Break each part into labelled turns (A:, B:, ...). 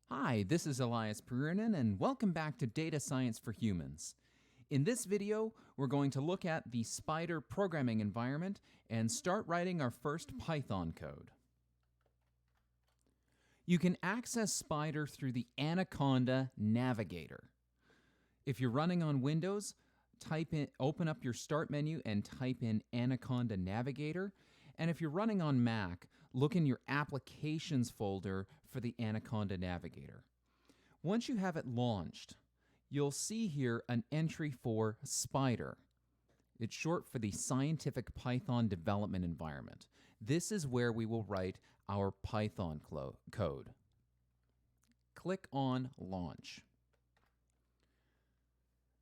A: Hi, this is Elias Perinin, and welcome back to Data Science for Humans. In this video, we're going to look at the Spyder programming environment and start writing our first Python code. You can access Spyder through the Anaconda Navigator. If you're running on Windows, open up your Start menu and type in Anaconda Navigator. And if you're running on Mac, look in your Applications folder for the Anaconda Navigator. Once you have it launched, you'll see here an entry for Spyder. It's short for the Scientific Python Development Environment. This is where we will write our Python code. Click on Launch.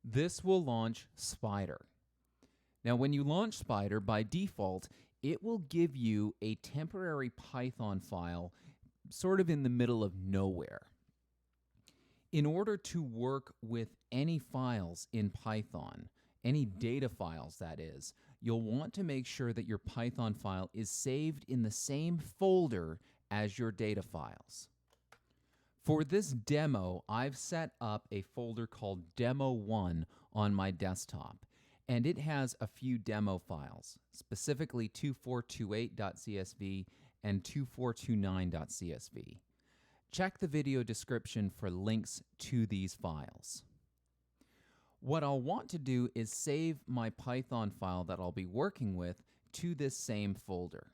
A: This will launch Spyder. Now, when you launch Spyder, by default, it will give you a temporary Python file sort of in the middle of nowhere. In order to work with any files in Python, any data files that is, you'll want to make sure that your Python file is saved in the same folder as your data files. For this demo, I've set up a folder called Demo1 on my desktop, and it has a few demo files, specifically 2428.csv and 2429.csv. Check the video description for links to these files. What I'll want to do is save my Python file that I'll be working with to this same folder.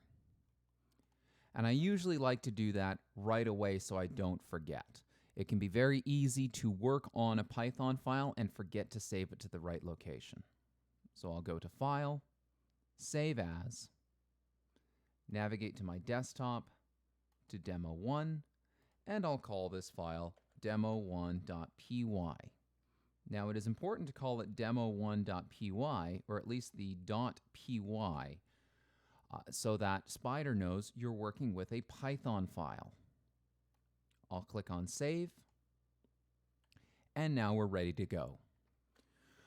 A: And I usually like to do that right away so I don't forget. It can be very easy to work on a Python file and forget to save it to the right location. So I'll go to File, Save As, navigate to my desktop, to Demo1, and I'll call this file demo1.py. Now it is important to call it demo1.py, or at least the .py, so that Spyder knows you're working with a Python file. I'll click on Save, and now we're ready to go.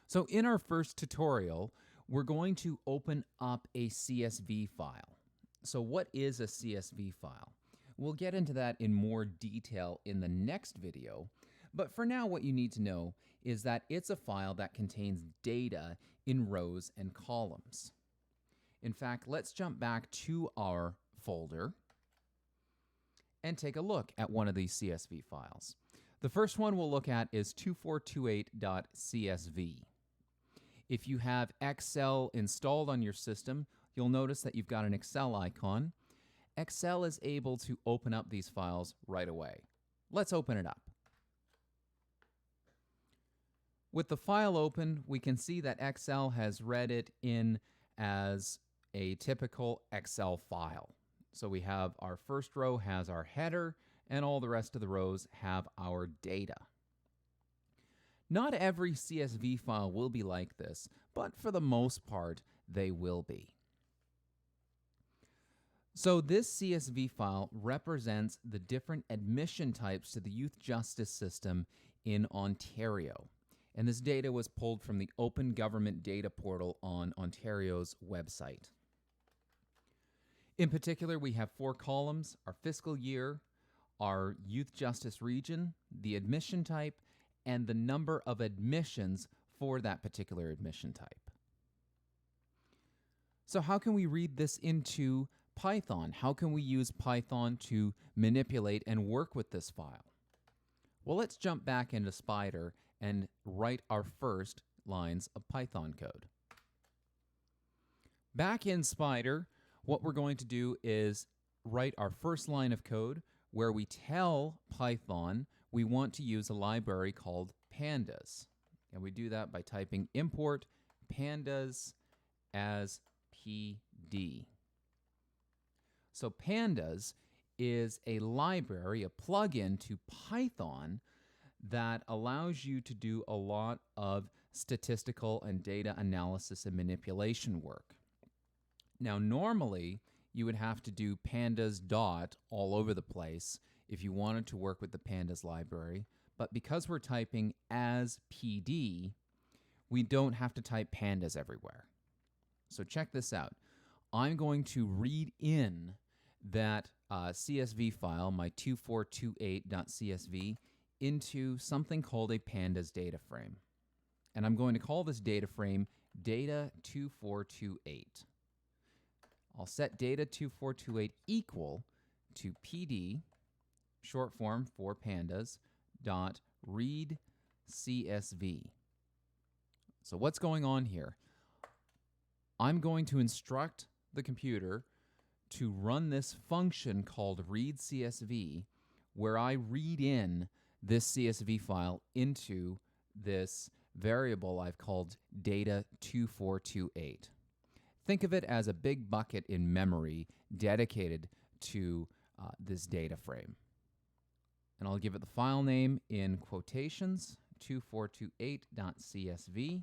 A: So in our first tutorial, we're going to open up a CSV file. So what is a CSV file? We'll get into that in more detail in the next video, but for now what you need to know is that it's a file that contains data in rows and columns. In fact, let's jump back to our folder and take a look at one of these CSV files. The first one we'll look at is 2428.csv. If you have Excel installed on your system, you'll notice that you've got an Excel icon. Excel is able to open up these files right away. Let's open it up. With the file open, we can see that Excel has read it in as a typical Excel file. So we have our first row has our header, and all the rest of the rows have our data. Not every CSV file will be like this, but for the most part, they will be. So this CSV file represents the different admission types to the youth justice system in Ontario. And this data was pulled from the Open Government Data Portal on Ontario's website. In particular, we have 4 columns: our fiscal year, our youth justice region, the admission type, and the number of admissions for that particular admission type. So how can we read this into Python? How can we use Python to manipulate and work with this file? Well, let's jump back into Spyder and write our first lines of Python code. Back in Spyder, what we're going to do is write our first line of code where we tell Python we want to use a library called pandas. And we do that by typing import pandas as PD. So pandas is a library, a plugin to Python that allows you to do a lot of statistical and data analysis and manipulation work. Now, normally, you would have to do pandas dot all over the place if you wanted to work with the pandas library, but because we're typing as PD, we don't have to type pandas everywhere. So check this out. I'm going to read in that CSV file, my 2428.csv, into something called a pandas data frame. And I'm going to call this data frame data2428. I'll set data2428 equal to PD, short form for pandas, dot read CSV. So what's going on here? I'm going to instruct the computer to run this function called read CSV, where I read in this CSV file into this variable I've called data2428. Think of it as a big bucket in memory dedicated to this data frame. And I'll give it the file name in quotations, 2428.csv.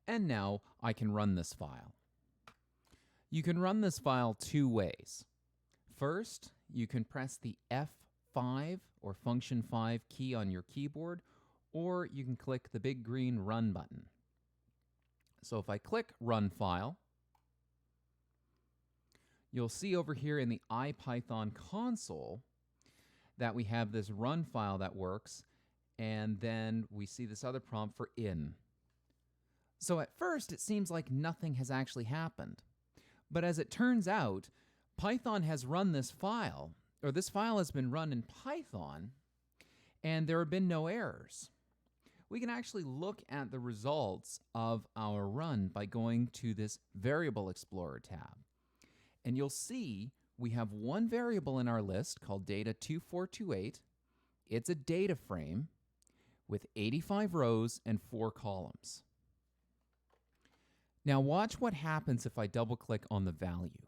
A: And now I can run this file. You can run this file two ways. First, you can press the F5 or function 5 key on your keyboard, or you can click the big green run button. So if I click run file, you'll see over here in the IPython console that we have this run file that works, and then we see this other prompt for in. So at first, it seems like nothing has actually happened. But as it turns out, Python has run this file, or this file has been run in Python, and there have been no errors. We can actually look at the results of our run by going to this Variable Explorer tab. And you'll see we have one variable in our list called data2428. It's a data frame with 85 rows and 4 columns. Now watch what happens if I double-click on the value.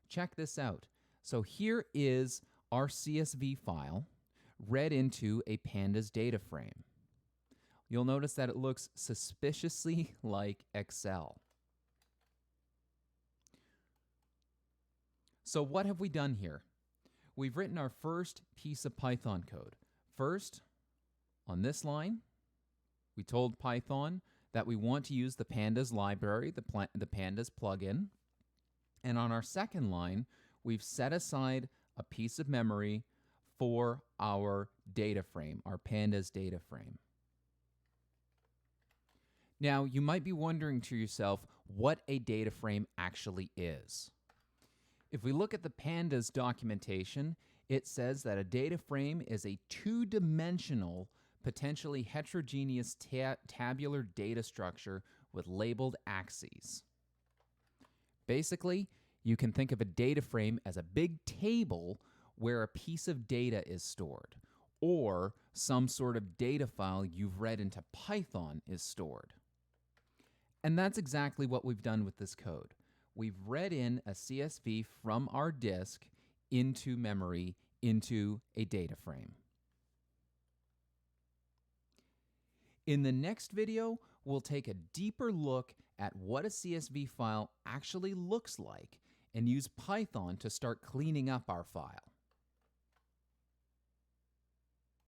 A: Check this out. So here is our CSV file read into a pandas data frame. You'll notice that it looks suspiciously like Excel. So what have we done here? We've written our first piece of Python code. First, on this line, we told Python that we want to use the pandas library, the pandas plugin. And on our second line, we've set aside a piece of memory for our data frame, our pandas data frame. Now, you might be wondering to yourself what a data frame actually is. If we look at the pandas documentation, it says that a data frame is a two-dimensional, potentially heterogeneous tabular data structure with labeled axes. Basically, you can think of a data frame as a big table where a piece of data is stored, or some sort of data file you've read into Python is stored. And that's exactly what we've done with this code. We've read in a CSV from our disk into memory, into a data frame. In the next video, we'll take a deeper look at what a CSV file actually looks like and use Python to start cleaning up our file.